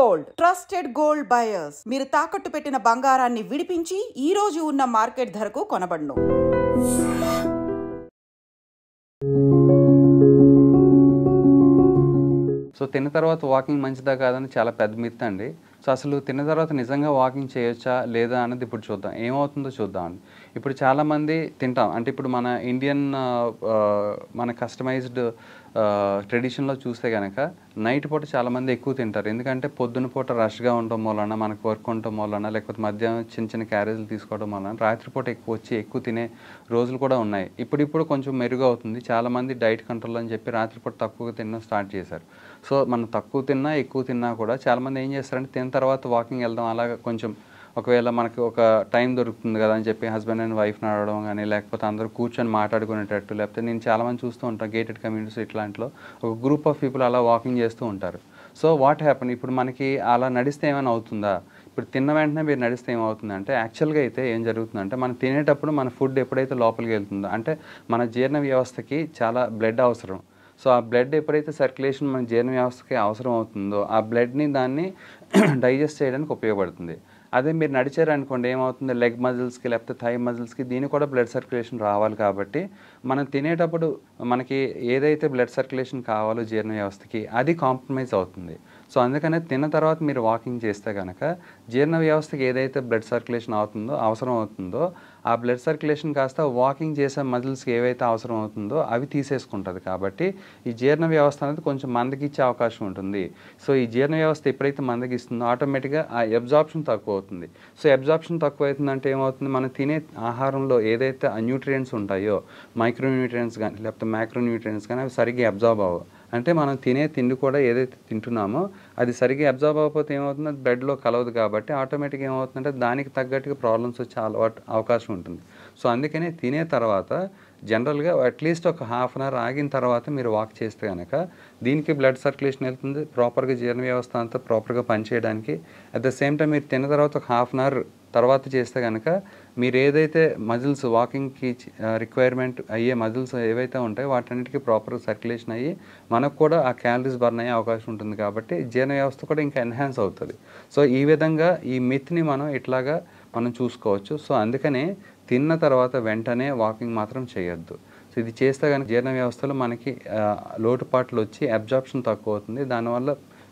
Gold, trusted gold buyers. మీరు తాకట్టు పెట్టిన బంగారాన్ని విడిపించి ఈ రోజు ఉన్న మార్కెట్ ధరకు కొనబడును. సో తిన్న తర్వాత వాకింగ్ మంచిదా కాదని చాలా పెద్ద మిత్ అండి. సో అసలు తిన్న తర్వాత నిజంగా వాకింగ్ చేయొచ్చా లేదా అన్నది ఇప్పుడు చూద్దాం, ఏమవుతుందో చూద్దామండి. ఇప్పుడు చాలామంది తింటాం, అంటే ఇప్పుడు మన ఇండియన్ మన కస్టమైజ్డ్ ట్రెడిషన్లో చూస్తే కనుక నైట్ పూట చాలామంది ఎక్కువ తింటారు. ఎందుకంటే పొద్దున పూట రష్గా ఉండటం వలన, మనకు వర్క్ ఉండటం వలన, లేకపోతే మధ్యాహ్నం చిన్న చిన్న క్యారేజీలు తీసుకోవడం వలన రాత్రిపూట ఎక్కువ తినే రోజులు కూడా ఉన్నాయి. ఇప్పుడు కొంచెం మెరుగు అవుతుంది. చాలామంది డైట్ కంట్రోల్ అని చెప్పి రాత్రిపూట తక్కువగా తినడం స్టార్ట్ చేశారు. సో మనం తక్కువ తిన్నా ఎక్కువ తిన్నా కూడా చాలామంది ఏం చేస్తారంటే తిన్న తర్వాత వాకింగ్ వెళ్దాం, అలాగా కొంచెం ఒకవేళ మనకి ఒక టైం దొరుకుతుంది కదా అని చెప్పి హస్బెండ్ అండ్ వైఫ్ నడవడం కానీ, లేకపోతే అందరూ కూర్చొని మాట్లాడుకునేటట్టు, లేకపోతే నేను చాలామంది చూస్తూ ఉంటాను గేటెడ్ కమ్యూనిటీస్ ఇట్లాంటిలో ఒక గ్రూప్ ఆఫ్ పీపుల్ అలా వాకింగ్ చేస్తూ ఉంటారు. సో వాట్ హ్యాపన్, ఇప్పుడు మనకి అలా నడిస్తే ఏమైనా అవుతుందా? ఇప్పుడు తిన్న వెంటనే మీరు నడిస్తే ఏమవుతుందంటే యాక్చువల్గా అయితే ఏం జరుగుతుందంటే మనం తినేటప్పుడు మన ఫుడ్ ఎప్పుడైతే లోపలికి వెళ్తుందో, అంటే మన జీర్ణ వ్యవస్థకి చాలా బ్లడ్ అవసరం. సో ఆ బ్లడ్ ఎప్పుడైతే సర్క్యులేషన్ మన జీర్ణ వ్యవస్థకి అవసరం అవుతుందో ఆ బ్లడ్ని దాన్ని డైజెస్ట్ చేయడానికి ఉపయోగపడుతుంది. అదే మీరు నడిచారనుకోండి ఏమవుతుంది, లెగ్ మజిల్స్కి లేకపోతే థై మజిల్స్కి దీనికి కూడా బ్లడ్ సర్క్యులేషన్ రావాలి. కాబట్టి మనం తినేటప్పుడు మనకి ఏదైతే బ్లడ్ సర్క్యులేషన్ కావాలో జీర్ణ వ్యవస్థకి అది కాంప్రమైజ్ అవుతుంది. సో అందుకనే తిన్న తర్వాత మీరు వాకింగ్ చేస్తే కనుక జీర్ణ వ్యవస్థకి ఏదైతే బ్లడ్ సర్క్యులేషన్ అవసరం అవుతుందో ఆ బ్లడ్ సర్క్యులేషన్ కాస్త వాకింగ్ చేసే మజిల్స్కి ఏవైతే అవసరం అవుతుందో అవి తీసేసుకుంటుంది. కాబట్టి ఈ జీర్ణ వ్యవస్థ అనేది కొంచెం మందగిచ్చే అవకాశం ఉంటుంది. సో ఈ జీర్ణ వ్యవస్థ ఎప్పుడైతే మందగిస్తుందో ఆటోమేటిక్గా ఆ అబ్జార్ప్షన్ తక్కువ అవుతుంది. సో అబ్జార్ప్షన్ తక్కువ అవుతుందంటే ఏమవుతుంది, మనం తినే ఆహారంలో ఏదైతే న్యూట్రియంట్స్ ఉంటాయో, మైక్రోన్యూట్రియంట్స్ కానీ లేకపోతే మ్యాక్రోన్యూట్రియంట్స్ కానీ అవి సరిగ్గా అబ్జార్బ్ అవ్వవు. అంటే మనం తినే తిండి కూడా ఏదైతే తింటున్నామో అది సరిగ్గా అబ్జార్బ్ అవ్వకపోతే ఏమవుతుంది, అది బ్లడ్లో కలవదు. కాబట్టి ఆటోమేటిక్గా ఏమవుతుందంటే దానికి తగ్గట్టుగా ప్రాబ్లమ్స్ వచ్చే అవకాశం ఉంటుంది. సో అందుకని తినే తర్వాత జనరల్గా అట్లీస్ట్ ఒక హాఫ్ అన్ అవర్ ఆగిన తర్వాత మీరు వాక్ చేస్తే కనుక దీనికి బ్లడ్ సర్క్యులేషన్ వెళ్తుంది, ప్రాపర్గా జీర్ణ వ్యవస్థ అంతా ప్రాపర్గా పనిచేయడానికి. అట్ ద సేమ్ టైం మీరు తిన్న తర్వాత ఒక హాఫ్ అన్ అవర్ తర్వాత చేస్తే కనుక మీరు ఏదైతే మజిల్స్ వాకింగ్కి రిక్వైర్మెంట్ అయ్యే మజిల్స్ ఏవైతే ఉంటాయో వాటన్నిటికీ ప్రాపర్గా సర్క్యులేషన్ అయ్యి మనకు కూడా ఆ క్యాలరీస్ బర్న్ అయ్యే అవకాశం ఉంటుంది. కాబట్టి జీర్ణ వ్యవస్థ కూడా ఇంకా ఎన్హాన్స్ అవుతుంది. సో ఈ విధంగా ఈ మిత్ని మనం ఇట్లాగా మనం చూసుకోవచ్చు. సో అందుకనే తిన్న తర్వాత వెంటనే వాకింగ్ మాత్రం చేయొద్దు. సో ఇది చేస్తే కనుక జీర్ణ వ్యవస్థలో మనకి లోటుపాట్లు వచ్చి అబ్జార్ప్షన్ తక్కువ అవుతుంది. దానివల్ల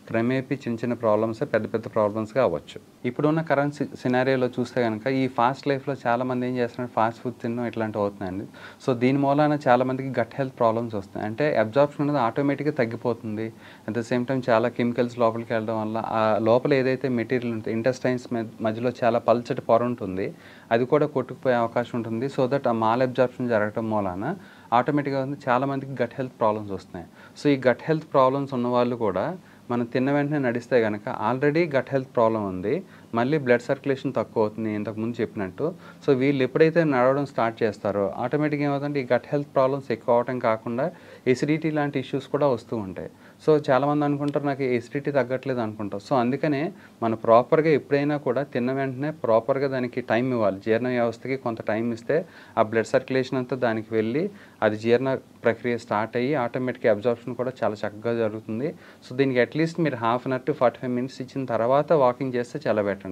క్రమేపీ చిన్న ప్రాబ్లమ్స్ పెద్ద ప్రాబ్లమ్స్గా అవ్వచ్చు. ఇప్పుడున్న కరెంట్ సినారియోలో చూస్తే కనుక ఈ ఫాస్ట్ లైఫ్లో చాలామంది ఏం చేస్తున్నారు, ఫాస్ట్ ఫుడ్ తినడం ఇట్లాంటివి అవుతున్నాయండి. సో దీని మూలాన చాలామందికి గట్ హెల్త్ ప్రాబ్లమ్స్ వస్తాయి. అంటే అబ్జార్ప్షన్ అనేది ఆటోమేటిక్గా తగ్గిపోతుంది. అట్ ద సేమ్ టైం చాలా కెమికల్స్ లోపలికి వెళ్ళడం వల్ల ఆ లోపల ఏదైతే మెటీరియల్ ఉంటుంది ఇంటెస్టైన్స్ మధ్యలో చాలా పల్చటి పొర ఉంటుంది, అది కూడా కొట్టుకుపోయే అవకాశం ఉంటుంది. సో దట్ ఆ మాల్ అబ్జార్ప్షన్ జరగడం మూలాన ఆటోమేటిక్గా చాలామందికి గట్ హెల్త్ ప్రాబ్లమ్స్ వస్తున్నాయి. సో ఈ గట్ హెల్త్ ప్రాబ్లమ్స్ ఉన్న వాళ్ళు కూడా మనం తిన్న వెంటనే నడిస్తే కనుక ఆల్రెడీ గట్ హెల్త్ ప్రాబ్లం ఉంది, మళ్ళీ బ్లడ్ సర్క్యులేషన్ తక్కువ అవుతుంది ఇంతకుముందు చెప్పినట్టు. సో వీళ్ళు ఎప్పుడైతే నడవడం స్టార్ట్ చేస్తారో ఆటోమేటిక్గా ఏమవుతుందంటే ఈ గట్ హెల్త్ ప్రాబ్లమ్స్ ఎక్కువ అవడం కాకుండా ఎసిడిటీ లాంటి ఇష్యూస్ కూడా వస్తూ ఉంటాయి. సో చాలామంది అనుకుంటారు నాకు ఎసిడిటీ తగ్గట్లేదు అనుకుంటారు. సో అందుకనే మనం ప్రాపర్గా ఎప్పుడైనా కూడా తిన్న వెంటనే ప్రాపర్గా దానికి టైం ఇవ్వాలి. జీర్ణ వ్యవస్థకి కొంత టైం ఇస్తే ఆ బ్లడ్ సర్క్యులేషన్ అంతా దానికి వెళ్ళి అది జీర్ణ ప్రక్రియ స్టార్ట్ అయ్యి ఆటోమేటిక్గా అబ్జార్ప్షన్ కూడా చాలా చక్కగా జరుగుతుంది. సో దీనికి అట్లీస్ట్ మీరు half an hour to 45 minutes ఇచ్చిన తర్వాత వాకింగ్ చేస్తే చాలా బెటర్.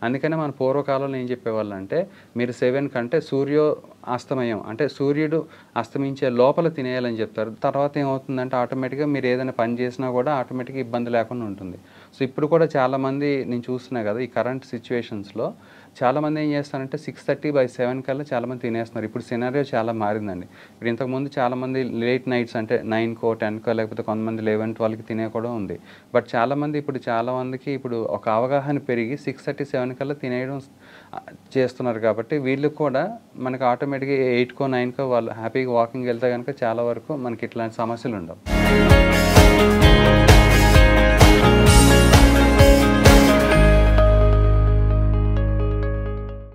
అందుకనే మన పూర్వకాలంలో ఏం చెప్పేవాళ్ళు అంటే మీరు 7 కంటే అస్తమయం అంటే సూర్యుడు అస్తమించే లోపల తినేయాలని చెప్తారు. తర్వాత ఏమవుతుందంటే ఆటోమేటిక్గా మీరు ఏదైనా పని చేసినా కూడా ఆటోమేటిక్గా ఇబ్బంది లేకుండా ఉంటుంది. సో ఇప్పుడు కూడా చాలామంది నేను చూస్తున్నా కదా ఈ కరెంట్ సిచ్యువేషన్స్లో చాలామంది ఏం చేస్తారంటే 6:30 by 7 కల్లా చాలామంది తినేస్తున్నారు. ఇప్పుడు సినారియో చాలా మారిందండి. ఇప్పుడు ఇంతకుముందు చాలామంది లేట్ నైట్స్ అంటే 9కో 10కో లేకపోతే కొంతమంది 11, 12కి తినే కూడా ఉంది. బట్ చాలామంది చాలామందికి ఇప్పుడు ఒక అవగాహన పెరిగి 6:30, 7 కల్లా తినేయడం చేస్తున్నారు. కాబట్టి వీళ్ళు కూడా మనకు ఆటోమేటిక్గా 8కో 9కో వాళ్ళు హ్యాపీగా వాకింగ్ వెళ్తే కనుక చాలా వరకు మనకి ఇట్లాంటి సమస్యలు ఉండవు.